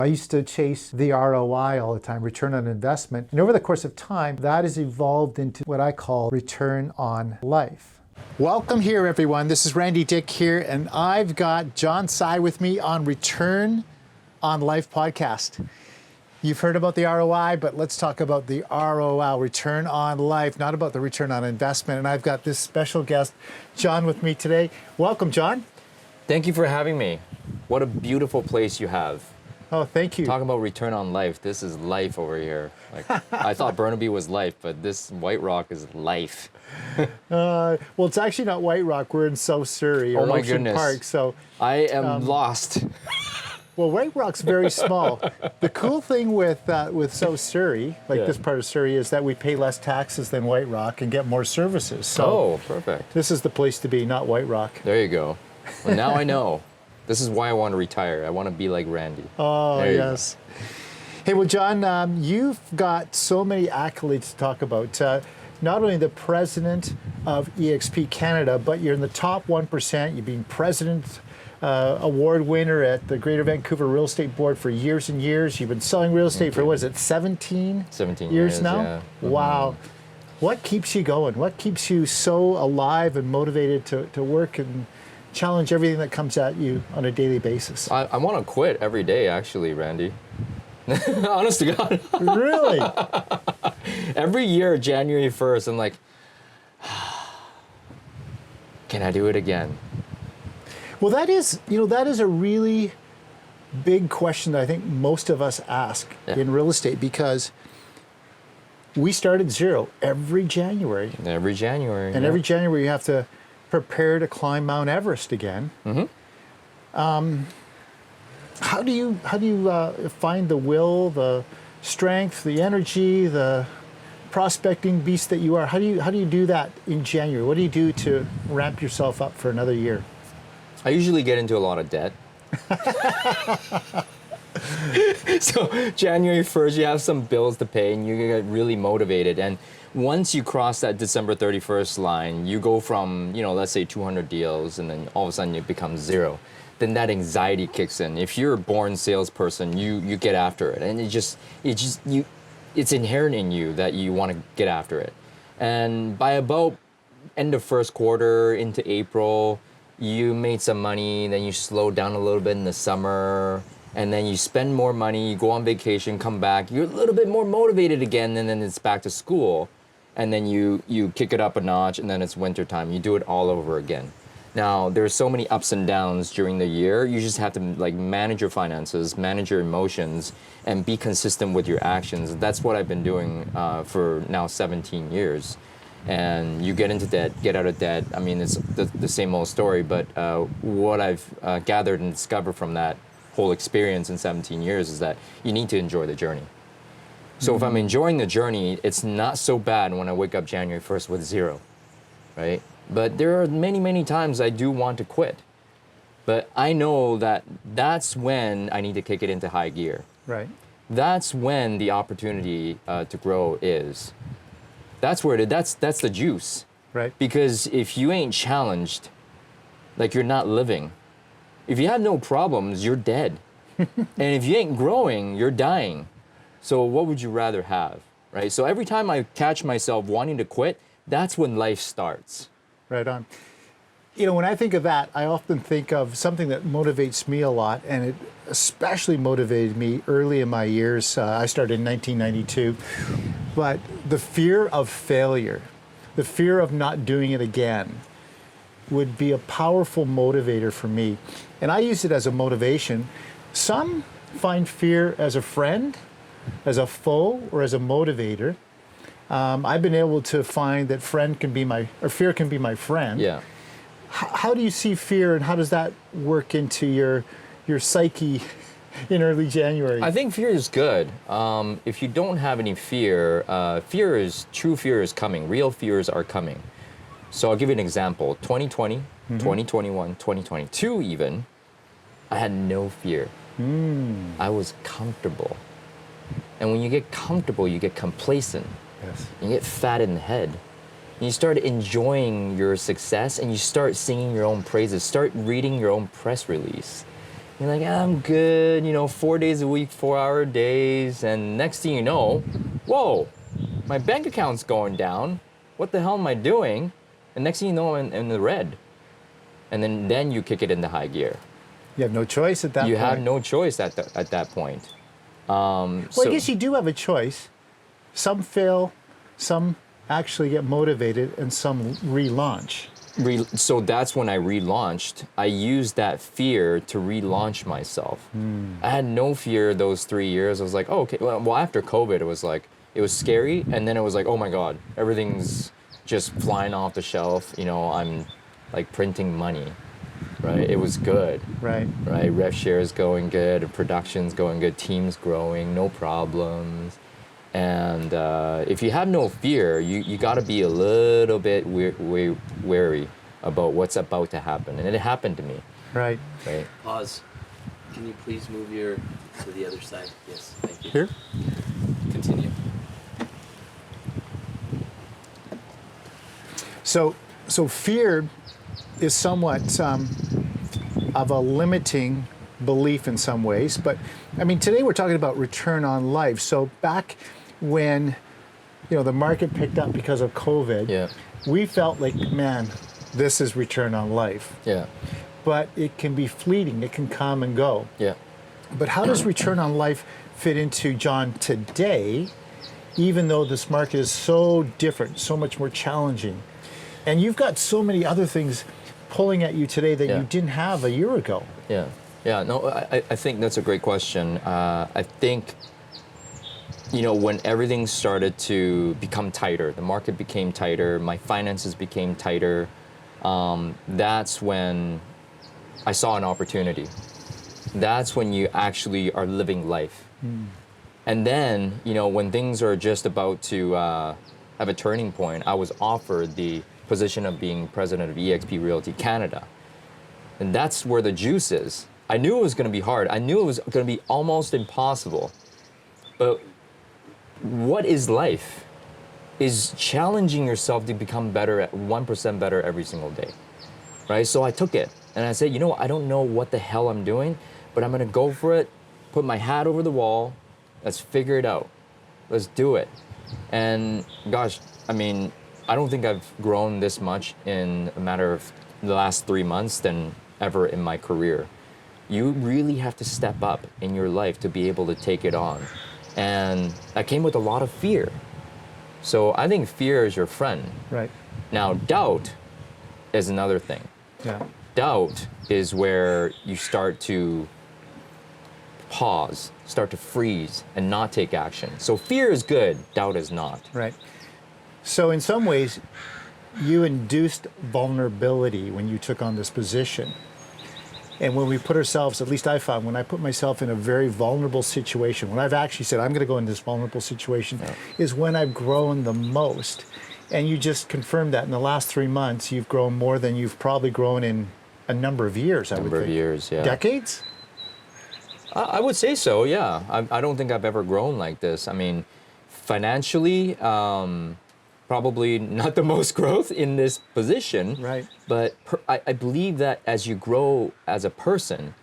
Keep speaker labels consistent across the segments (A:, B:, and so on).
A: I used to chase the ROI all the time, return on investment. And over the course of time, that has evolved into what I call return on life. Welcome here, everyone. This is Randy Dyck here, and I've got Tsai with me on Return on Life podcast. You've heard about the ROI, but let's talk about the ROL, return on life, not about the return on investment. And I've got this special guest, John, with me today. Welcome, John.
B: Thank you for having me. What a beautiful place you have.
A: Oh, thank you.
B: Talking about return on life, this is life over here. Like, I thought Burnaby was life, but this White Rock is life.
A: Well, it's actually not White Rock. We're in South Surrey, or
B: my
A: Ocean
B: goodness.
A: Park. So
B: I am lost.
A: Well, White Rock's very small. The cool thing with South Surrey, like this part of Surrey, is that we pay less taxes than White Rock and get more services. So
B: perfect.
A: This is the place to be, not White Rock.
B: There you go. Well, now I know. This is why I want to retire. I want to be like Randy.
A: Oh, yes. Hey, well, John, you've got so many accolades to talk about. Not only the president of EXP Canada, but you're in the top 1%. You've been president award winner at the Greater Vancouver Real Estate Board for years and years. You've been selling real estate for, what is it, 17 years now?
B: Yeah.
A: Wow. What keeps you going? What keeps you so alive and motivated to work and challenge everything that comes at you on a daily basis?
B: I want to quit every day, actually, Randy. Honest to God.
A: Really?
B: Every year, January 1st, I'm like, can I do it again?
A: Well, that is a really big question that I think most of us ask in real estate, because we start at zero every January.
B: Every January.
A: And every January you have to prepare to climb Mount Everest again.
B: Mm-hmm.
A: How do you find the will, the strength, the energy, the prospecting beast that you are? How do you do that in January? What do you do to ramp yourself up for another year?
B: I usually get into a lot of debt. So January 1st, you have some bills to pay and you get really motivated. And once you cross that December 31st line, you go from, let's say 200 deals, and then all of a sudden it becomes zero. Then that anxiety kicks in. If you're a born salesperson, you get after it. And it's inherent in you that you want to get after it. And by about end of first quarter into April, you made some money, then you slow down a little bit in the summer, and then you spend more money, you go on vacation, come back, you're a little bit more motivated again, and then it's back to school, and then you kick it up a notch, and then it's winter time. You do it all over again. Now, there's so many ups and downs during the year. You just have to manage your finances, manage your emotions, and be consistent with your actions. That's what I've been doing for now 17 years. And you get into debt, get out of debt. I mean, it's the same old story, but what I've gathered and discovered from that whole experience in 17 years is that you need to enjoy the journey. So if I'm enjoying the journey, it's not so bad when I wake up January 1st with zero, right? But there are many, many times I do want to quit. But I know that that's when I need to kick it into high gear.
A: Right.
B: That's when the opportunity to grow is. That's where that's the juice.
A: Right.
B: Because if you ain't challenged, you're not living. If you have no problems, you're dead. And if you ain't growing, you're dying. So what would you rather have, right? So every time I catch myself wanting to quit, that's when life starts.
A: Right on. When I think of that, I often think of something that motivates me a lot, and it especially motivated me early in my years. I started in 1992. But the fear of failure, the fear of not doing it again, would be a powerful motivator for me. And I use it as a motivation. Some find fear as a friend, as a foe, or as a motivator. I've been able to find that fear can be my friend.
B: Yeah.
A: How do you see fear, and how does that work into your psyche in early January?
B: I think fear is good. If you don't have any fear, true fear is coming. Real fears are coming. So I'll give you an example. 2020, 2021, 2022 even, I had no fear. I was comfortable. And when you get comfortable, you get complacent.
A: Yes.
B: You get fat in the head. And you start enjoying your success, and you start singing your own praises, start reading your own press release. You're like, I'm good, 4 days a week, 4-hour days. And next thing you know, whoa, my bank account's going down. What the hell am I doing? And next thing you know, I'm in the red. And then you kick it into high gear.
A: You have no choice at that point.
B: You have no choice at that point.
A: Well, I guess you do have a choice. Some fail, some actually get motivated, and some relaunch.
B: So that's when I relaunched. I used that fear to relaunch myself. I had no fear those 3 years. I was like, oh, okay. Well, after COVID, it was scary, and then it was like, oh my God, everything's just flying off the shelf. I'm like printing money, right? It was good,
A: Right.
B: Rev share is going good, production's going good, team's growing, no problems. And if you have no fear, you got to be a little bit wary about what's about to happen. And it happened to me.
A: Right.
B: Right.
C: Pause. Can you please move to the other side? Yes, thank you.
A: Here?
C: Continue.
A: So fear is somewhat of a limiting belief in some ways. But I mean, today we're talking about return on life. So back when the market picked up because of COVID, we felt like, man, this is return on life.
B: Yeah.
A: But it can be fleeting. It can come and go.
B: Yeah.
A: But how does return on life fit into John today, even though this market is so different, so much more challenging? And you've got so many other things pulling at you today that you didn't have a year ago.
B: Yeah. Yeah. No, I think that's a great question. I think, when everything started to become tighter, the market became tighter, my finances became tighter, that's when I saw an opportunity. That's when you actually are living life. And then, when things are just about to have a turning point, I was offered the position of being president of eXp Realty Canada. And that's where the juice is. I knew it was going to be hard. I knew it was going to be almost impossible. But what is life? Is challenging yourself to become better at 1% better every single day, right? So I took it and I said, I don't know what the hell I'm doing, but I'm going to go for it, put my hat over the wall. Let's figure it out. Let's do it. And gosh, I mean, I don't think I've grown this much in a matter of the last 3 months than ever in my career. You really have to step up in your life to be able to take it on. And that came with a lot of fear. So I think fear is your friend.
A: Right.
B: Now, doubt is another thing.
A: Yeah.
B: Doubt is where you start to pause, start to freeze, and not take action. So fear is good, doubt is not.
A: Right. So in some ways, you induced vulnerability when you took on this position. And when we put ourselves, at least I found, when I put myself in a very vulnerable situation, when I've actually said, I'm going to go in this vulnerable situation, is when I've grown the most. And you just confirmed that in the last 3 months, you've grown more than you've probably grown in a number of years, I would think.
B: Number of years, yeah.
A: Decades?
B: I would say so, yeah. I don't think I've ever grown like this. I mean, financially, probably not the most growth in this position.
A: Right.
B: But I believe that as you grow as a person,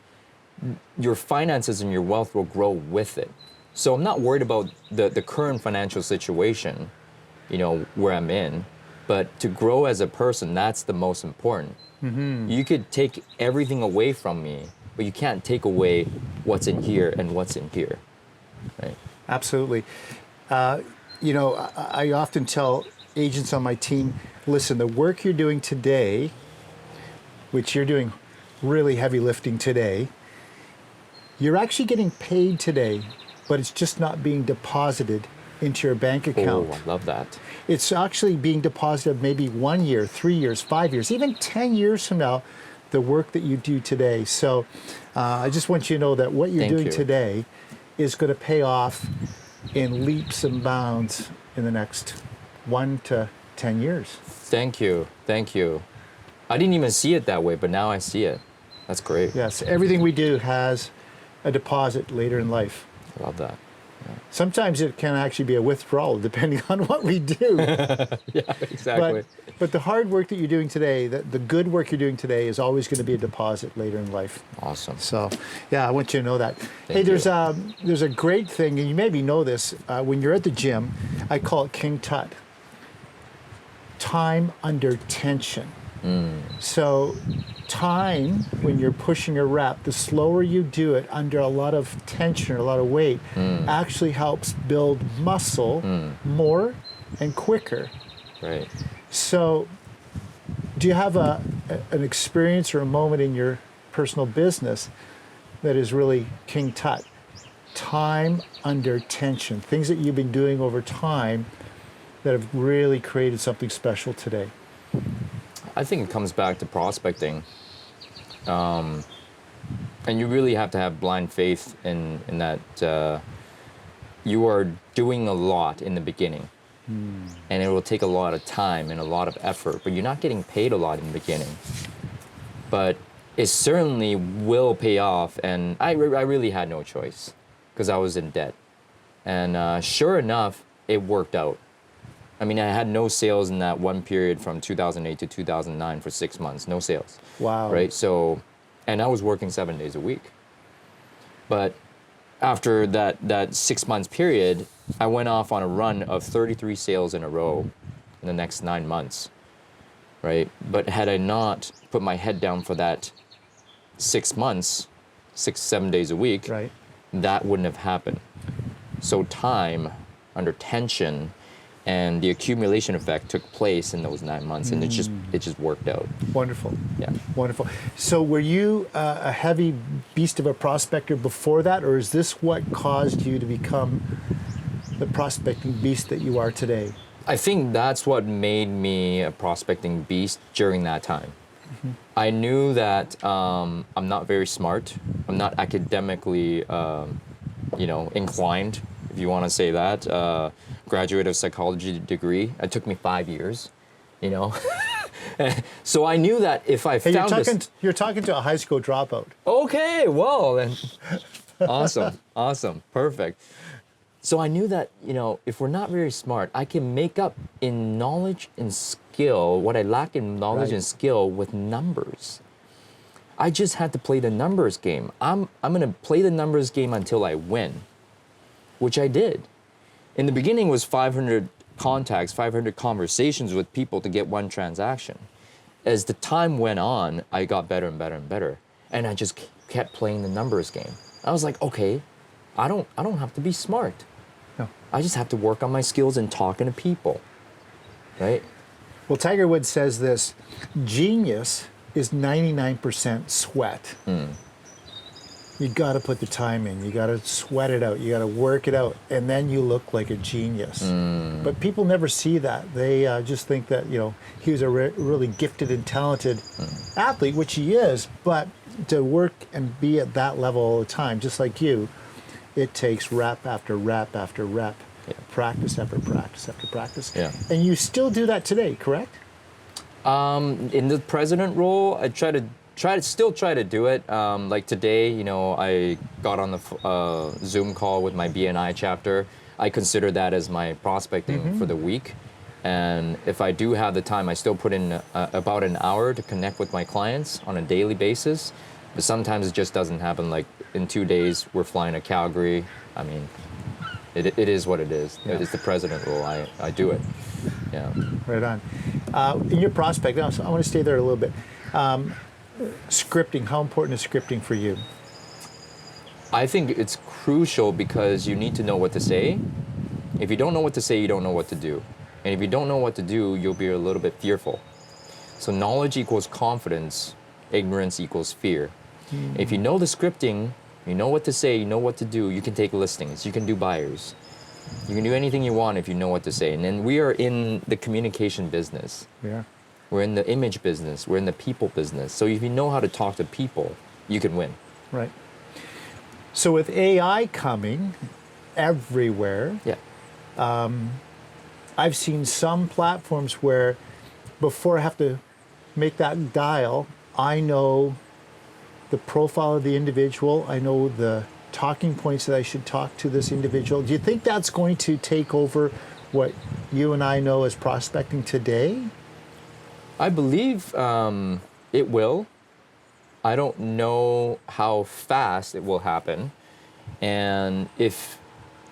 B: your finances and your wealth will grow with it. So I'm not worried about the current financial situation, where I'm in. But to grow as a person, that's the most important. Mm-hmm. You could take everything away from me, but you can't take away what's in here and what's in here. Right?
A: Absolutely. I often tell agents on my team, listen, the work you're doing today, which you're doing really heavy lifting today, you're actually getting paid today, but it's just not being deposited into your bank account.
B: Oh, I love that.
A: It's actually being deposited maybe 1 year, 3 years, 5 years, even 10 years from now, the work that you do today. So I just want you to know that what you're doing today is going to pay off in leaps and bounds in the next 1 to 10 years.
B: Thank you. Thank you. I didn't even see it that way, but now I see it. That's great.
A: Yes, everything we do has a deposit later in life.
B: I love that.
A: Sometimes it can actually be a withdrawal depending on what we do.
B: Yeah, exactly.
A: But the hard work that you're doing today, the good work you're doing today is always going to be a deposit later in life.
B: Awesome.
A: So, yeah, I want you to know that. Hey,
B: Thank
A: there's a great thing, and you maybe know this, when you're at the gym, I call it King Tut. Time under tension. So time, when you're pushing a rep, the slower you do it under a lot of tension or a lot of weight, actually helps build muscle more and quicker.
B: Right.
A: So do you have an experience or a moment in your personal business that is really King Tut? Time under tension, things that you've been doing over time that have really created something special today.
B: I think it comes back to prospecting. And you really have to have blind faith in that you are doing a lot in the beginning. And it will take a lot of time and a lot of effort, but you're not getting paid a lot in the beginning. But it certainly will pay off, and I really had no choice because I was in debt. And sure enough, it worked out. I mean, I had no sales in that one period from 2008 to 2009 for 6 months, no sales.
A: Wow.
B: Right? So, and I was working 7 days a week. But after that 6 months period, I went off on a run of 33 sales in a row in the next 9 months, right? But had I not put my head down for that 6 months, 7 days a week,
A: Right.
B: that wouldn't have happened. So time under tension and the accumulation effect took place in those 9 months, and it just worked out.
A: Wonderful.
B: Yeah.
A: Wonderful. So were you a heavy beast of a prospector before that, or is this what caused you to become the prospecting beast that you are today?
B: I think that's what made me a prospecting beast during that time. I knew that I'm not very smart. I'm not academically, inclined, if you want to say that. Graduate of psychology degree. It took me 5 years, So I knew that if I found this...
A: You're talking to a high school dropout.
B: Okay, well, then. Awesome, perfect. So I knew that, if we're not very smart, I can make up in knowledge and skill what I lack in knowledge and skill with numbers. I just had to play the numbers game. I'm going to play the numbers game until I win, which I did. In the beginning, it was 500 contacts, 500 conversations with people to get one transaction. As the time went on, I got better and better and better, and I just kept playing the numbers game. I was like, okay, I don't have to be smart.
A: No.
B: I just have to work on my skills and talking to people, right?
A: Well, Tiger Woods says this: genius is 99% sweat. You got to put the time in. You got to sweat it out. You got to work it out, and then you look like a genius. But people never see that. They just think that he was a really gifted and talented athlete, which he is. But to work and be at that level all the time, just like you, it takes rep after rep after rep, practice after practice after practice.
B: Yeah.
A: And you still do that today, correct?
B: In the president role, I still try to do it. Like today, I got on the Zoom call with my BNI chapter. I consider that as my prospecting for the week. And if I do have the time, I still put in about an hour to connect with my clients on a daily basis. But sometimes it just doesn't happen. Like in 2 days, we're flying to Calgary. I mean, it is what it is.
A: Yeah.
B: It's the president role. I do it. Yeah.
A: Right on. In your prospect, I want to stay there a little bit. Scripting, how important is scripting for you?
B: I think it's crucial because you need to know what to say. If you don't know what to say, you don't know what to do. And if you don't know what to do, you'll be a little bit fearful. So knowledge equals confidence, ignorance equals fear. If you know the scripting, you know what to say, you know what to do, you can take listings, you can do buyers. You can do anything you want if you know what to say. And then we are in the communication business.
A: Yeah.
B: We're in the image business. We're in the people business. So if you know how to talk to people, you can win.
A: Right. So with AI coming everywhere, I've seen some platforms where before I have to make that dial, I know the profile of the individual, I know the talking points that I should talk to this individual? Do you think that's going to take over what you and I know as prospecting today?
B: I believe it will. I don't know how fast it will happen. And if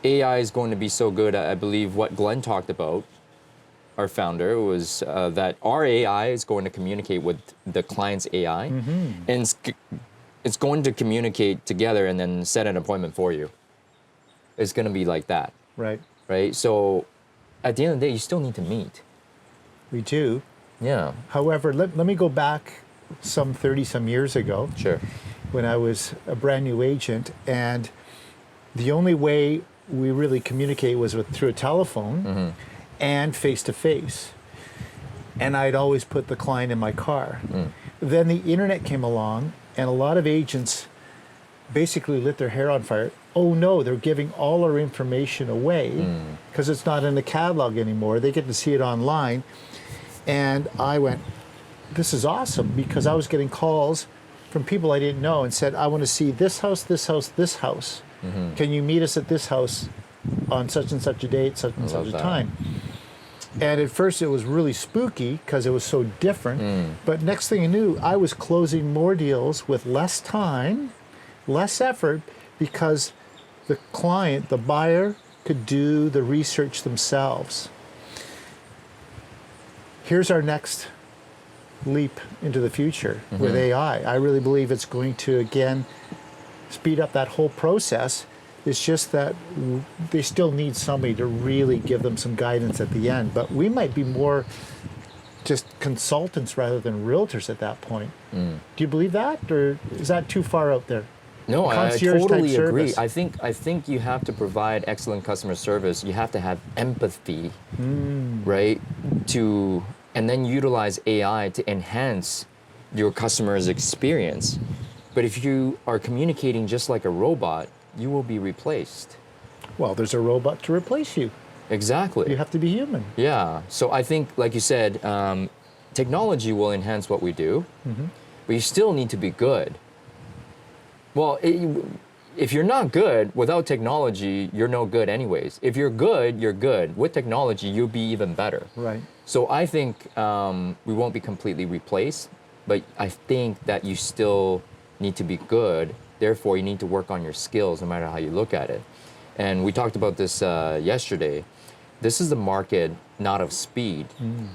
B: AI is going to be so good, I believe what Glenn talked about, our founder, was that our AI is going to communicate with the client's AI. And it's going to communicate together and then set an appointment for you. It's going to be like that.
A: Right.
B: Right? So at the end of the day, you still need to meet.
A: We do.
B: Yeah.
A: However, let me go back some 30-some years ago.
B: Sure.
A: When I was a brand new agent, and the only way we really communicate was through a telephone and face-to-face. And I'd always put the client in my car. Then the internet came along, and a lot of agents basically lit their hair on fire. Oh no, they're giving all our information away because it's not in the catalog anymore. They get to see it online. And I went, this is awesome, because I was getting calls from people I didn't know and said, I want to see this house, this house, this house. Can you meet us at this house on such and such a date, such and such a time? And at first it was really spooky because it was so different. But next thing I knew, I was closing more deals with less time, less effort, because the client, the buyer, could do the research themselves. Here's our next leap into the future with AI. I really believe it's going to, again, speed up that whole process. It's just that they still need somebody to really give them some guidance at the end. But we might be more just consultants rather than realtors at that point. Do you believe that, or is that too far out there?
B: No, I
A: Concierge type
B: totally agree.
A: service.
B: I think you have to provide excellent customer service. You have to have empathy, right? And then utilize AI to enhance your customer's experience. But if you are communicating just like a robot, you will be replaced.
A: Well, there's a robot to replace you.
B: Exactly.
A: You have to be human.
B: Yeah. So I think, like you said, technology will enhance what we do, but you still need to be good. Well, if you're not good without technology, you're no good anyways. If you're good, you're good. With technology, you'll be even better.
A: Right.
B: So I think we won't be completely replaced, but I think that you still need to be good. Therefore, you need to work on your skills no matter how you look at it. And we talked about this yesterday. This is the market not of speed,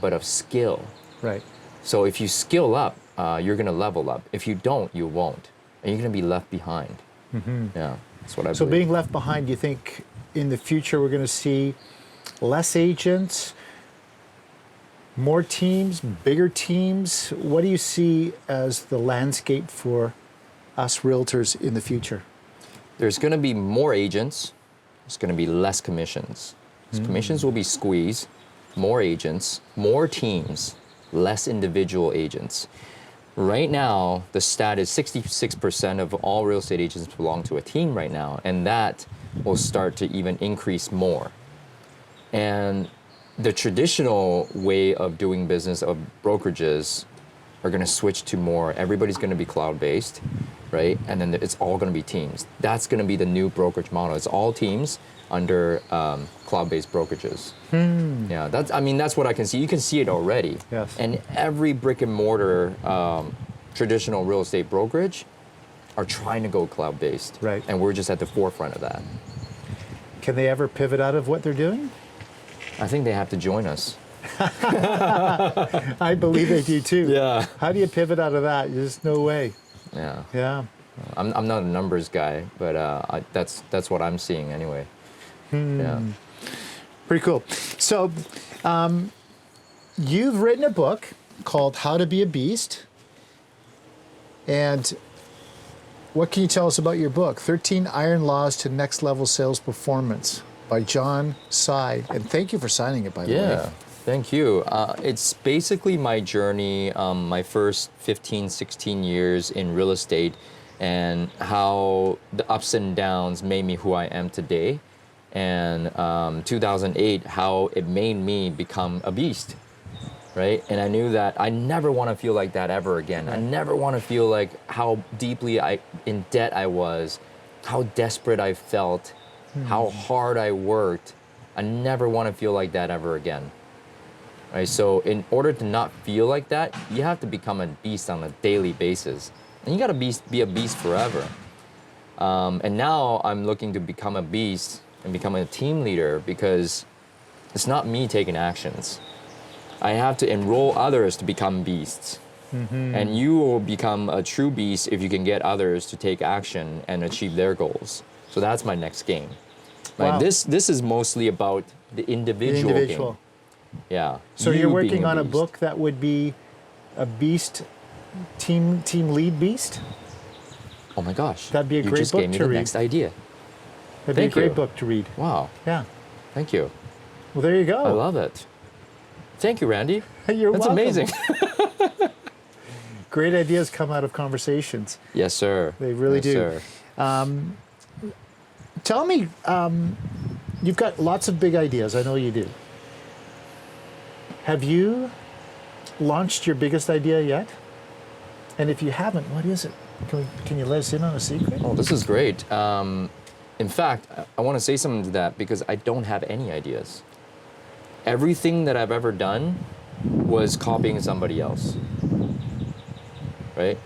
B: but of skill.
A: Right.
B: So if you skill up, you're going to level up. If you don't, you won't. And you're going to be left behind. Yeah, that's what I believe.
A: So being left behind, do you think in the future we're going to see less agents, more teams, bigger teams? What do you see as the landscape for us realtors in the future?
B: There's going to be more agents. There's going to be less commissions. So commissions will be squeezed. More agents, more teams, less individual agents. Right now, the stat is 66% of all real estate agents belong to a team right now, and that will start to even increase more. And the traditional way of doing business of brokerages are going to switch to more, everybody's going to be cloud-based, right? And then it's all going to be teams. That's going to be the new brokerage model. It's all teams under cloud-based brokerages. Yeah, that's what I can see. You can see it already.
A: Yes.
B: And every brick and mortar traditional real estate brokerage are trying to go cloud-based.
A: Right.
B: And we're just at the forefront of that.
A: Can they ever pivot out of what they're doing?
B: I think they have to join us.
A: I believe they do too.
B: Yeah.
A: How do you pivot out of that? There's no way.
B: Yeah.
A: Yeah.
B: I'm not a numbers guy, but that's what I'm seeing anyway. Yeah.
A: Pretty cool. So, you've written a book called How to Be a Beast. And what can you tell us about your book? 13 Iron Laws to Next Level Sales Performance by Tsai. And thank you for signing it, by the way.
B: Yeah. Thank you. It's basically my journey, my first 15, 16 years in real estate, and how the ups and downs made me who I am today. And 2008, how it made me become a beast, right? And I knew that I never want to feel like that ever again. I never want to feel like how deeply in debt I was, how desperate I felt, how hard I worked. I never want to feel like that ever again. Right? So in order to not feel like that, you have to become a beast on a daily basis. And you got to be a beast forever. And now I'm looking to become a beast and become a team leader because it's not me taking actions. I have to enroll others to become beasts. And you will become a true beast if you can get others to take action and achieve their goals. So that's my next game.
A: Wow.
B: Like this is mostly about the individual game. Yeah.
A: So
B: You
A: you're
B: being
A: working on a
B: beast.
A: book that would be a beast, team lead beast?
B: Oh my gosh.
A: That'd be a
B: you
A: great
B: just
A: book
B: gave me
A: to
B: the
A: read.
B: next idea.
A: That'd
B: Thank
A: be a great
B: you.
A: book to read.
B: Wow.
A: Yeah.
B: Thank you.
A: Well, there you go.
B: I love it. Thank you, Randy.
A: You're
B: That's
A: welcome.
B: amazing.
A: Great ideas come out of conversations.
B: Yes, sir.
A: They really
B: Yes,
A: do.
B: Sir.
A: Tell me, you've got lots of big ideas. I know you do. Have you launched your biggest idea yet? And if you haven't, what is it? Can you let us in on a secret?
B: Oh, this is great. In fact, I want to say something to that because I don't have any ideas. Everything that I've ever done was copying somebody else. Right?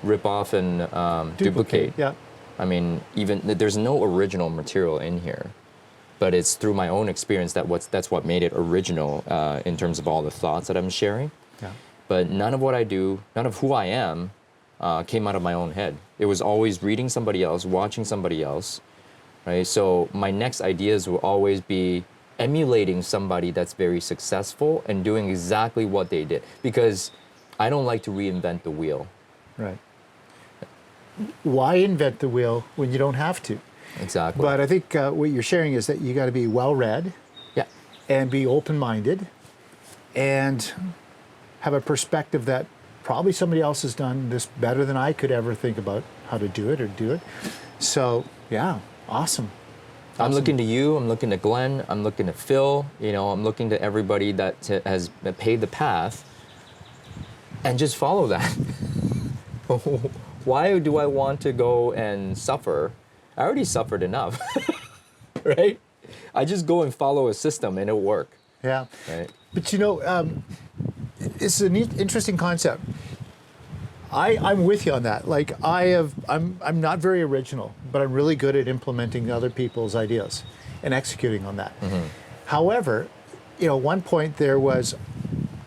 B: Rip off and duplicate.
A: Yeah.
B: I mean, even there's no original material in here, but it's through my own experience that's what made it original in terms of all the thoughts that I'm sharing.
A: Yeah.
B: But none of what I do, none of who I am, came out of my own head. It was always reading somebody else, watching somebody else, right? So my next ideas will always be emulating somebody that's very successful and doing exactly what they did, because I don't like to reinvent the wheel.
A: Right. Why invent the wheel when you don't have to?
B: Exactly.
A: But I think what you're sharing is that you got to be well-read
B: yeah,
A: and be open-minded and have a perspective that probably somebody else has done this better than I could ever think about how to do it or do it. So, yeah, awesome.
B: I'm looking to you, I'm looking to Glenn, I'm looking to Phil, I'm looking to everybody that has paved the path, and just follow that. Why do I want to go and suffer? I already suffered enough, right? I just go and follow a system and it'll work.
A: Yeah.
B: Right?
A: But it's an interesting concept. I'm with you on that. Like I'm not very original, but I'm really good at implementing other people's ideas and executing on that. However, at one point there was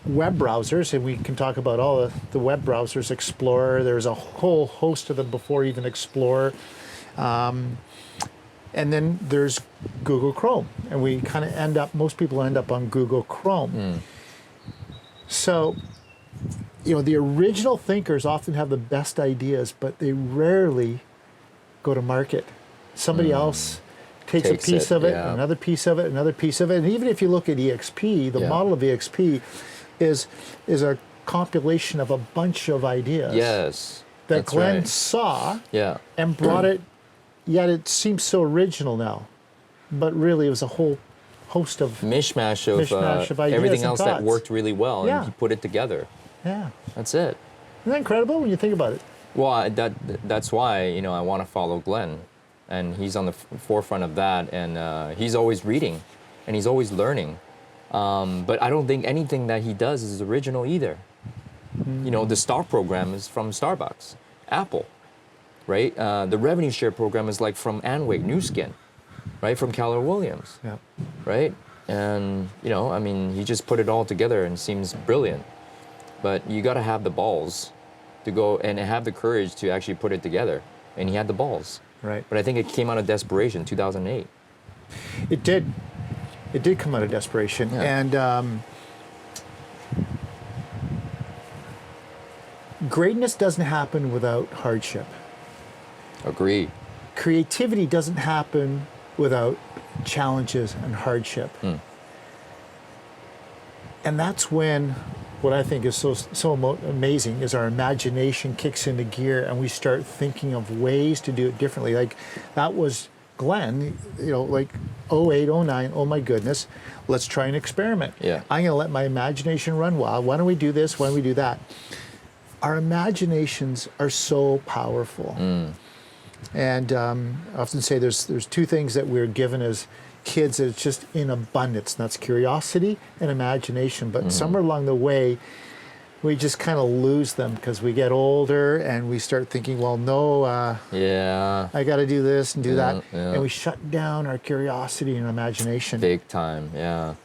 A: web browsers, and we can talk about all the web browsers, Explorer. There's a whole host of them before even Explorer. And then there's Google Chrome, and we kind of most people end up on Google Chrome. So, the original thinkers often have the best ideas, but they rarely go to market. Somebody else takes a piece of it,
B: yeah.
A: another piece of it, another piece of it. And even if you look at EXP, the model of EXP is a compilation of a bunch of ideas
B: Yes.
A: that
B: that's
A: Glenn
B: right.
A: saw
B: Yeah.
A: and brought it, yet it seems so original now. But really, it was a whole host of
B: Mishmash of
A: ideas
B: everything
A: and
B: else
A: thoughts.
B: that worked really well,
A: Yeah.
B: and he put it together.
A: Yeah.
B: That's it.
A: Isn't that incredible when you think about it?
B: Well, that's why I want to follow Glenn, and he's on the forefront of that, and he's always reading, and he's always learning. But I don't think anything that he does is original either. The STAR program is from Starbucks, Apple, right? The revenue share program is like from Anway, New Skin, right? From Keller Williams,
A: Yeah.
B: right? And he just put it all together and seems brilliant. But you got to have the balls to go and have the courage to actually put it together. And he had the balls.
A: Right.
B: But I think it came out of desperation, 2008.
A: It did. It did come out of desperation.
B: Yeah.
A: And greatness doesn't happen without hardship.
B: Agreed.
A: Creativity doesn't happen without challenges and hardship. And that's when what I think is so amazing is our imagination kicks into gear and we start thinking of ways to do it differently. Like that was Glenn, like 08, 09, oh my goodness, let's try an experiment.
B: Yeah.
A: I'm going to let my imagination run wild. Why don't we do this? Why don't we do that? Our imaginations are so powerful. And I often say there's two things that we're given as kids that it's just in abundance. And that's curiosity and imagination. But somewhere along the way, we just kind of lose them because we get older and we start thinking, well, no,
B: Yeah.
A: I got to do this and do that.
B: Yeah.
A: And we shut down our curiosity and imagination.
B: Big time. Yeah.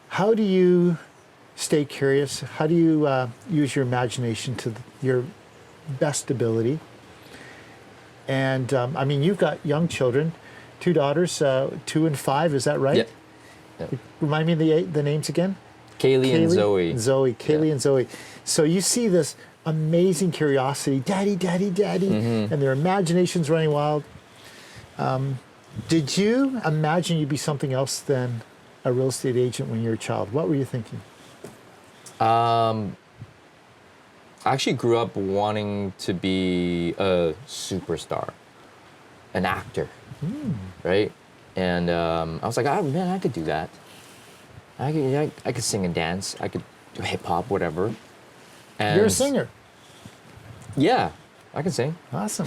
A: How do you stay curious? How do you use your imagination to your best ability? And I mean, you've got young children, 2 daughters, 2 and 5, is that right?
B: Yeah.
A: Remind me the names again?
B: Kaylee and Zoe.
A: Kaylee and Zoe. So you see this amazing curiosity, daddy, daddy, daddy, and their imagination's running wild. Did you imagine you'd be something else than a real estate agent when you were a child? What were you thinking?
B: I actually grew up wanting to be a superstar, an actor, right? And I was like, oh man, I could do that. I could sing and dance. I could do hip hop, whatever. And
A: You're a singer.
B: Yeah, I can sing.
A: Awesome.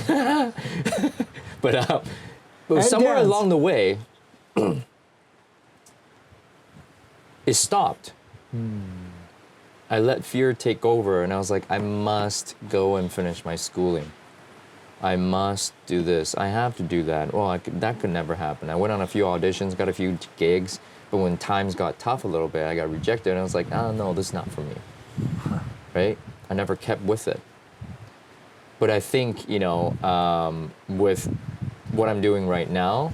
B: But
A: And
B: somewhere
A: dance.
B: along the way, it stopped. I let fear take over, and I was like, I must go and finish my schooling. I must do this. I have to do that. Well, that could never happen. I went on a few auditions, got a few gigs, but when times got tough a little bit, I got rejected, and I was like, oh, no, this is not for me. Right? I never kept with it. But I think, with what I'm doing right now,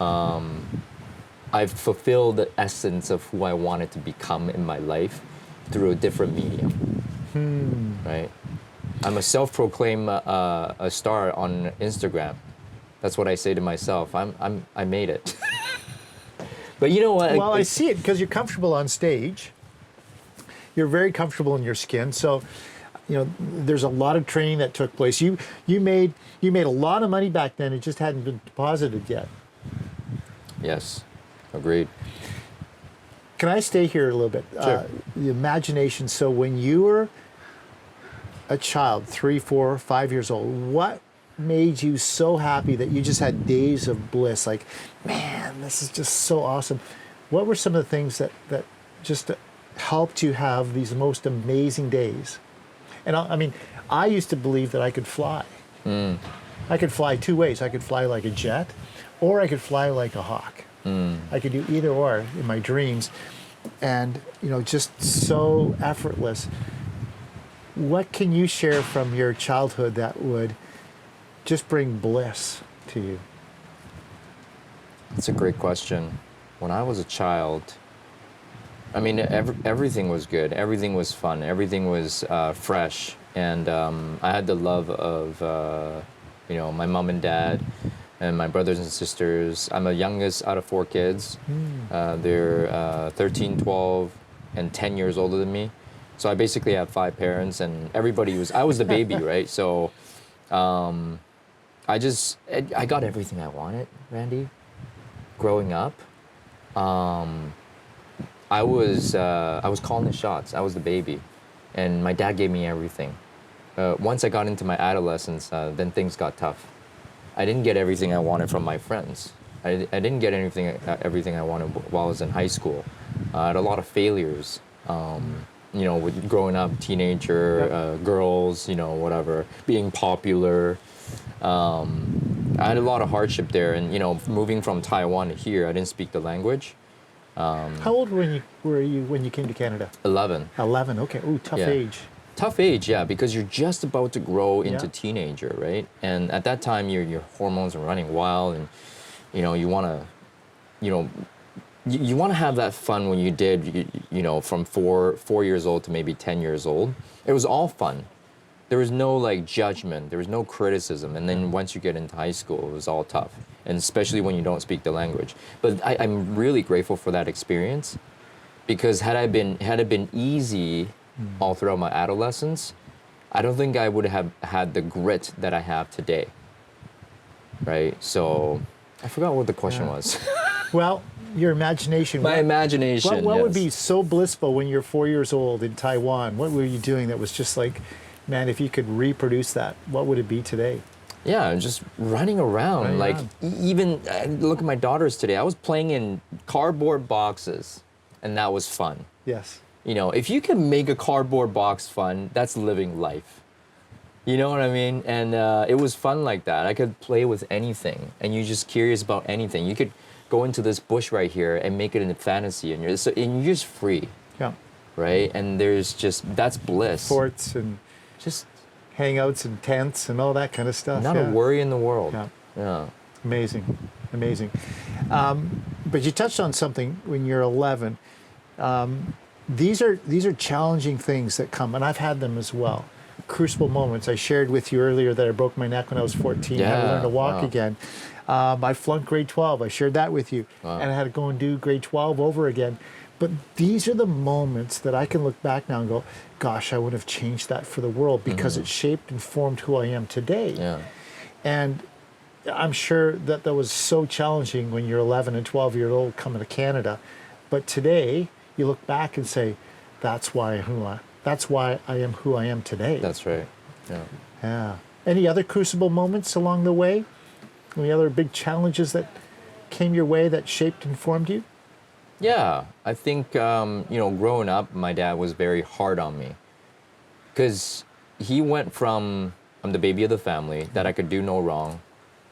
B: I've fulfilled the essence of who I wanted to become in my life through a different medium, right? I'm a self-proclaimed a star on Instagram. That's what I say to myself. I made it. But you know what?
A: Well, I see it because you're comfortable on stage. You're very comfortable in your skin. So, there's a lot of training that took place. You made a lot of money back then. It just hadn't been deposited yet.
B: Yes, agreed.
A: Can I stay here a little bit?
B: Sure.
A: The imagination. So when you were a child, 3, 4, 5 years old, what made you so happy that you just had days of bliss? Like, man, this is just so awesome. What were some of the things that just helped you have these most amazing days? And I used to believe that I could fly. I could fly 2 ways. I could fly like a jet, or I could fly like a hawk. I could do either or in my dreams, and just so effortless. What can you share from your childhood that would just bring bliss to you?
B: That's a great question. When I was a child, everything was good. Everything was fun. Everything was fresh, and I had the love of my mom and dad. And my brothers and sisters. I'm the youngest out of 4 kids. They're 13, 12, and 10 years older than me. So I basically have 5 parents, and I was the baby, right? So I got everything I wanted, Randy. Growing up, I was calling the shots. I was the baby, and my dad gave me everything. Once I got into my adolescence, then things got tough. I didn't get everything I wanted from my friends. I didn't get everything I wanted while I was in high school. I had a lot of failures, with growing up, teenager, girls, whatever, being popular. I had a lot of hardship there, and moving from Taiwan to here, I didn't speak the language.
A: How old were you when you came to Canada?
B: 11.
A: 11. Okay. Ooh, tough
B: Yeah.
A: age.
B: Tough age, yeah, because you're just about to grow into
A: Yeah.
B: teenager, right? And at that time, your hormones are running wild, and you want to, you want to have that fun when you did, from 4 years old to maybe 10 years old. It was all fun. There was no judgment. There was no criticism. And then once you get into high school, it was all tough, and especially when you don't speak the language. But I'm really grateful for that experience, because had it been easy all throughout my adolescence, I don't think I would have had the grit that I have today. Right? So I forgot what the question was.
A: Well, your imagination.
B: My imagination.
A: What would
B: yes.
A: be so blissful when you're 4 years old in Taiwan? What were you doing that was just like, man, if you could reproduce that, what would it be today?
B: Yeah, just running around.
A: Running
B: Like
A: around.
B: even look at my daughters today. I was playing in cardboard boxes, and that was fun.
A: Yes.
B: You know, if you can make a cardboard box fun, that's living life. You know what I mean? And it was fun like that. I could play with anything, and you're just curious about anything. You could go into this bush right here and make it in a fantasy, and you're just free,
A: Yeah.
B: right? And there's just that's bliss.
A: Forts and
B: Just
A: hangouts and tents and all that kind of stuff.
B: not
A: yeah.
B: a worry in the world.
A: Yeah.
B: Yeah.
A: Amazing, amazing. But you touched on something when you're 11. These are challenging things that come, and I've had them as well. Crucible moments. I shared with you earlier that I broke my neck when I was 14. I had to
B: Yeah,
A: learn to walk
B: wow.
A: again. I flunked grade 12. I shared that with you,
B: Wow.
A: and I had to go and do grade 12 over again. But these are the moments that I can look back now and go, gosh, I would have changed that for the world because it shaped and formed who I am today.
B: Yeah.
A: And I'm sure that was so challenging when you're 11 and 12 years old coming to Canada. But today, you look back and say, that's why I am who I am today.
B: That's right. Yeah.
A: Yeah. Any other crucible moments along the way? Any other big challenges that came your way that shaped and formed you?
B: Yeah, I think growing up, my dad was very hard on me, because he went from I'm the baby of the family, that I could do no wrong,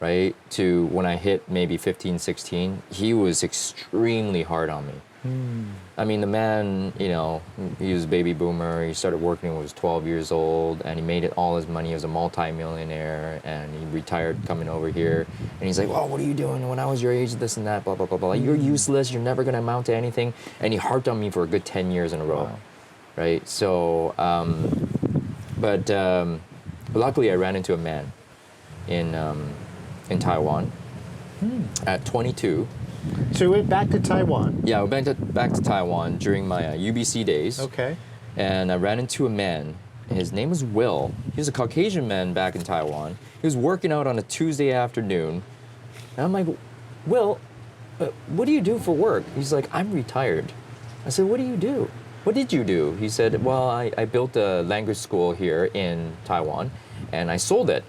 B: right, to when I hit maybe 15, 16, he was extremely hard on me. I mean, the man, he was a baby boomer. He started working when he was 12 years old, and he made it all his money. He was a multi-millionaire, and he retired coming over here. And he's like, well, what are you doing when I was your age, this and that, blah, blah, blah, blah. You're useless. You're never going to amount to anything. And he harped on me for a good 10 years in a row,
A: Wow.
B: right? So, but luckily I ran into a man in Taiwan at 22.
A: So you went back to Taiwan.
B: Yeah, I went back to Taiwan during my UBC days.
A: Okay.
B: And I ran into a man. His name was Will. He was a Caucasian man back in Taiwan. He was working out on a Tuesday afternoon. And I'm like, Will, what do you do for work? He's like, I'm retired. I said, what do you do? What did you do? He said, well, I built a language school here in Taiwan, and I sold it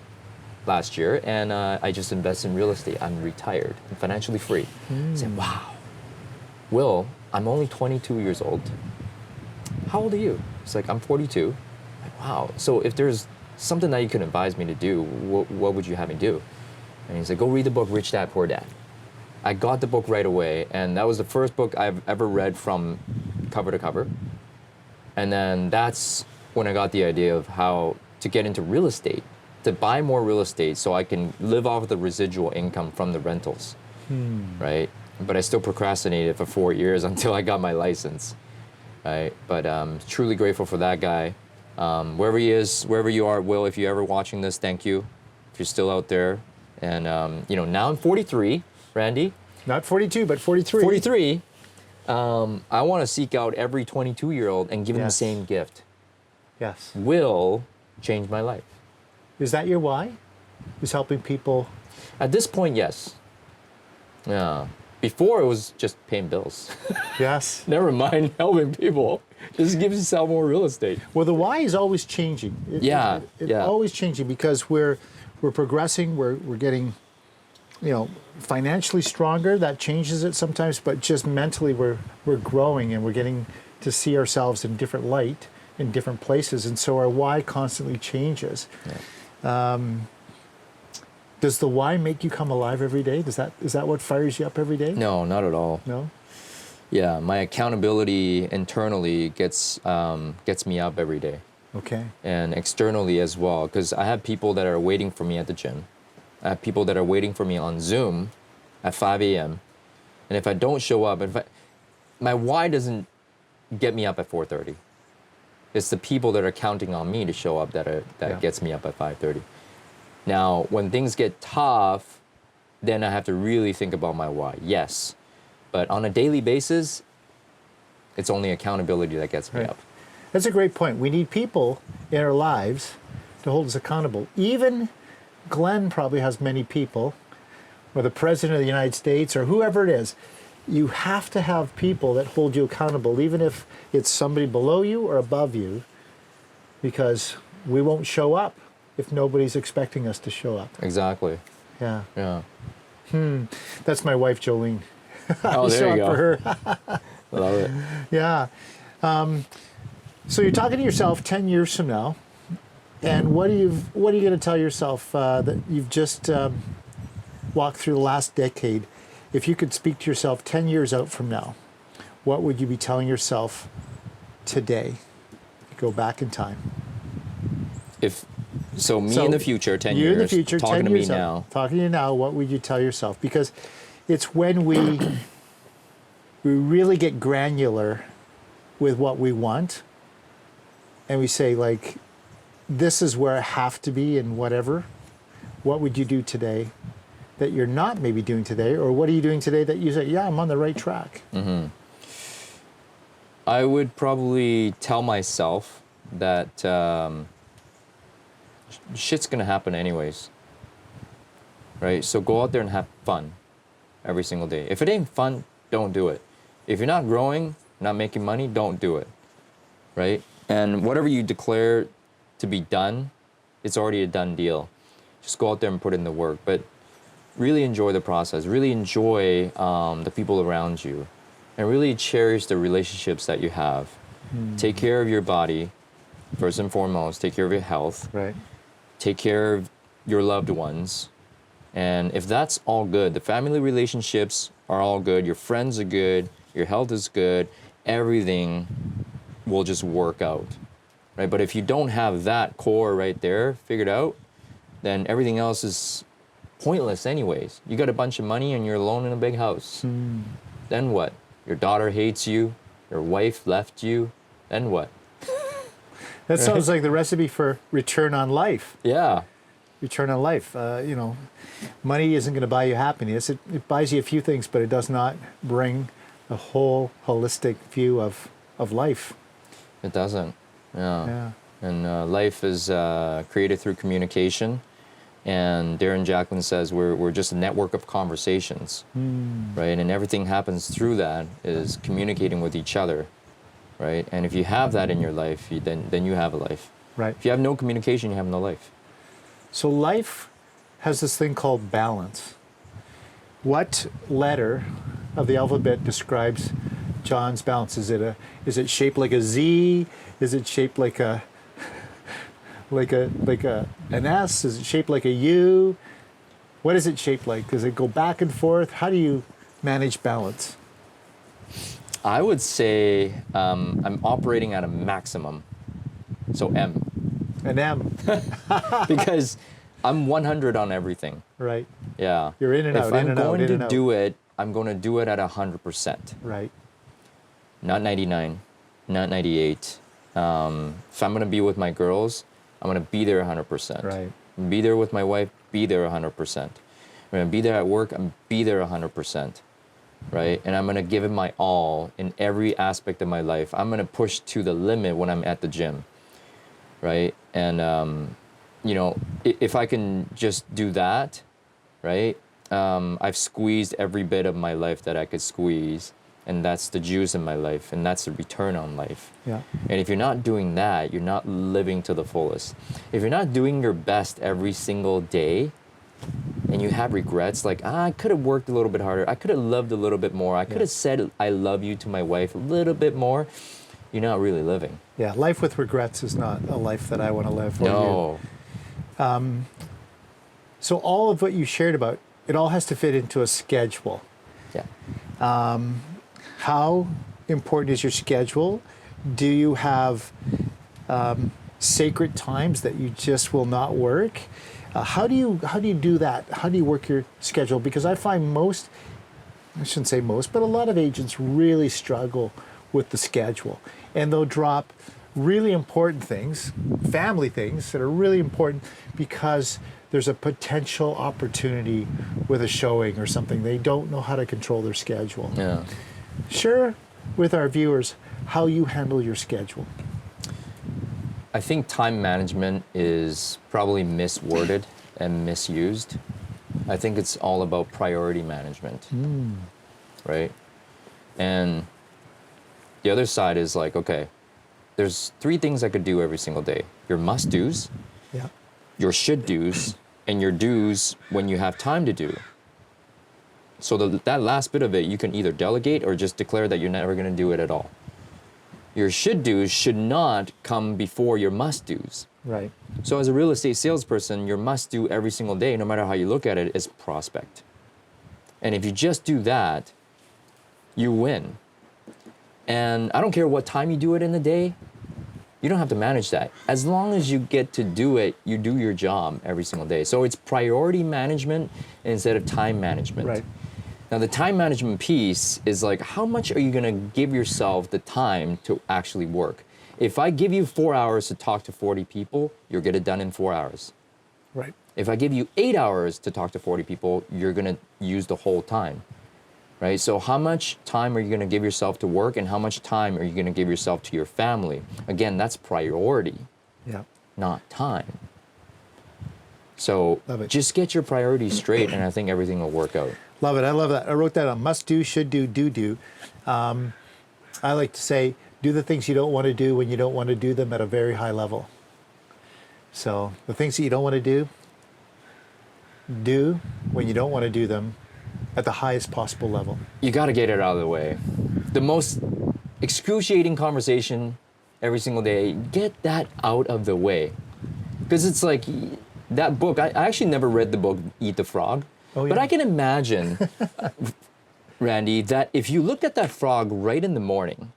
B: last year, and I just invest in real estate. I'm retired. I'm financially free. I said, wow. Will, I'm only 22 years old. How old are you? He's like, I'm 42. I'm like, wow. So if there's something that you could advise me to do, what would you have me do? And he's like, go read the book Rich Dad, Poor Dad. I got the book right away, and that was the first book I've ever read from cover to cover. And then that's when I got the idea of how to get into real estate, to buy more real estate so I can live off of the residual income from the rentals, right? But I still procrastinated for 4 years until I got my license, right? But truly grateful for that guy. Wherever he is, wherever you are, Will, if you're ever watching this, thank you. If you're still out there. And, now I'm 43, Randy.
A: Not 42, but 43.
B: 43. I want to seek out every 22-year-old and give them the
A: Yes.
B: same gift.
A: Yes.
B: Will change my life.
A: Is that your why? Is helping people?
B: At this point, yes. Yeah. Before, it was just paying bills.
A: Yes.
B: Never mind helping people. Just give yourself more real estate.
A: Well, the why is always changing.
B: Yeah,
A: It's
B: yeah.
A: always changing because we're progressing. We're getting, financially stronger. That changes it sometimes, but just mentally we're growing and we're getting to see ourselves in different light in different places, and so our why constantly changes.
B: Yeah.
A: Does the why make you come alive every day? Is that what fires you up every day?
B: No, not at all.
A: No?
B: Yeah, my accountability internally gets me up every day.
A: Okay.
B: And externally as well, because I have people that are waiting for me at the gym. I have people that are waiting for me on Zoom at 5 a.m. And if I don't show up, my why doesn't get me up at 4:30. It's the people that are counting on me to show up that
A: Yeah.
B: gets me up at 5:30. Now, when things get tough, then I have to really think about my why. Yes, but on a daily basis, it's only accountability that gets me
A: Right.
B: up.
A: That's a great point. We need people in our lives to hold us accountable. Even Glenn probably has many people, or the President of the United States, or whoever it is. You have to have people that hold you accountable, even if it's somebody below you or above you, because we won't show up if nobody's expecting us to show up.
B: Exactly.
A: Yeah.
B: Yeah.
A: That's my wife, Jolene.
B: Oh, there you
A: Show up for
B: go.
A: her.
B: Love it.
A: Yeah. So you're talking to yourself 10 years from now, and what are you going to tell yourself that you've just walked through the last decade? If you could speak to yourself 10 years out from now, what would you be telling yourself today? Go back in time.
B: So in the future, 10
A: you
B: years,
A: in the future,
B: talking
A: 10
B: to me
A: years out,
B: now.
A: talking to you now, what would you tell yourself? Because it's when we really get granular with what we want, and we say, like, this is where I have to be and whatever. What would you do today that you're not maybe doing today? Or what are you doing today that you say, yeah, I'm on the right track?
B: Mm-hmm. I would probably tell myself that shit's gonna happen anyways, right? So go out there and have fun every single day. If it ain't fun, don't do it. If you're not growing, not making money, don't do it, right? And whatever you declare to be done, it's already a done deal. Just go out there and put in the work, but really enjoy the process. Really enjoy the people around you, and really cherish the relationships that you have. Take care of your body, first and foremost. Take care of your health.
A: Right.
B: Take care of your loved ones. And if that's all good, the family relationships are all good, your friends are good, your health is good, everything will just work out, right? But if you don't have that core right there figured out, then everything else is pointless anyways. You got a bunch of money and you're alone in a big house. Then what? Your daughter hates you, your wife left you, then what?
A: That sounds like the recipe for return on life.
B: Yeah.
A: Return on life. Money isn't going to buy you happiness. It buys you a few things, but it does not bring a whole holistic view of life.
B: It doesn't. Yeah.
A: Yeah.
B: And life is created through communication. And Darren Jacklin says we're just a network of conversations, right? And everything happens through that is communicating with each other, right? And if you have that in your life, then you have a life.
A: Right.
B: If you have no communication, you have no life.
A: So life has this thing called balance. What letter of the alphabet describes John's balance? Is it shaped like a Z? Is it shaped like an S? Is it shaped like a U? What is it shaped like? Does it go back and forth? How do you manage balance?
B: I would say I'm operating at a maximum, so M,
A: An M,
B: because I'm 100 on everything.
A: right?
B: Yeah.
A: You're in and
B: If
A: out,
B: I'm
A: in and out,
B: going
A: in
B: to
A: and out.
B: do it, I'm going to do it at 100%.
A: Right.
B: Not 99, not 98. If I'm going to be with my girls, I'm going to be there 100%.
A: Right.
B: Be there with my wife, be there 100%. I'm going to be there at work, I'm be there 100%. Right? And I'm going to give it my all in every aspect of my life. I'm going to push to the limit when I'm at the gym. Right? And, if I can just do that, right? I've squeezed every bit of my life that I could squeeze. And that's the juice in my life, and that's the return on life.
A: Yeah.
B: And if you're not doing that, you're not living to the fullest. If you're not doing your best every single day, and you have regrets, like, I could have worked a little bit harder, I could have loved a little bit more, I could have said I love you to my wife a little bit more, you're not really living.
A: Yeah. Life with regrets is not a life that I want to live.
B: No.
A: So all of what you shared about, it all has to fit into a schedule.
B: Yeah.
A: How important is your schedule? Do you have sacred times that you just will not work? How do you do that? How do you work your schedule? Because I find I shouldn't say most, but a lot of agents really struggle with the schedule, and they'll drop really important things, family things that are really important because there's a potential opportunity with a showing or something. They don't know how to control their schedule.
B: Yeah.
A: Share with our viewers how you handle your schedule.
B: I think time management is probably misworded and misused. I think it's all about priority management, right? And the other side is like, okay, there's 3 things I could do every single day. Your must-dos,
A: Yeah.
B: your should do's and your do's when you have time to do. So that last bit of it, you can either delegate or just declare that you're never going to do it at all. Your should do's should not come before your must do's.
A: Right.
B: So as a real estate salesperson, your must do every single day, no matter how you look at it, is prospect. And if you just do that, you win. And I don't care what time you do it in the day, you don't have to manage that. As long as you get to do it, you do your job every single day. So it's priority management instead of time management.
A: Right.
B: Now the time management piece is like, how much are you gonna give yourself the time to actually work? If I give you 4 hours to talk to 40 people, you'll get it done in 4 hours.
A: Right.
B: If I give you 8 hours to talk to 40 people, you're gonna use the whole time, right? So how much time are you gonna give yourself to work, and how much time are you gonna give yourself to your family? Again, that's priority,
A: Yeah.
B: not time. So
A: Love it.
B: just get your priorities straight, and I think everything will work out.
A: Love it. I love that. I wrote that on must do, should do, do. I like to say, do the things you don't want to do when you don't want to do them at a very high level. So the things that you don't want to do when you don't want to do them at the highest possible level.
B: You got to get it out of the way. The most excruciating conversation every single day, get that out of the way. Because it's like that book, I actually never read the book Eat the Frog,
A: Oh,
B: but
A: yeah.
B: I can imagine, Randy, that if you looked at that frog right in the morning,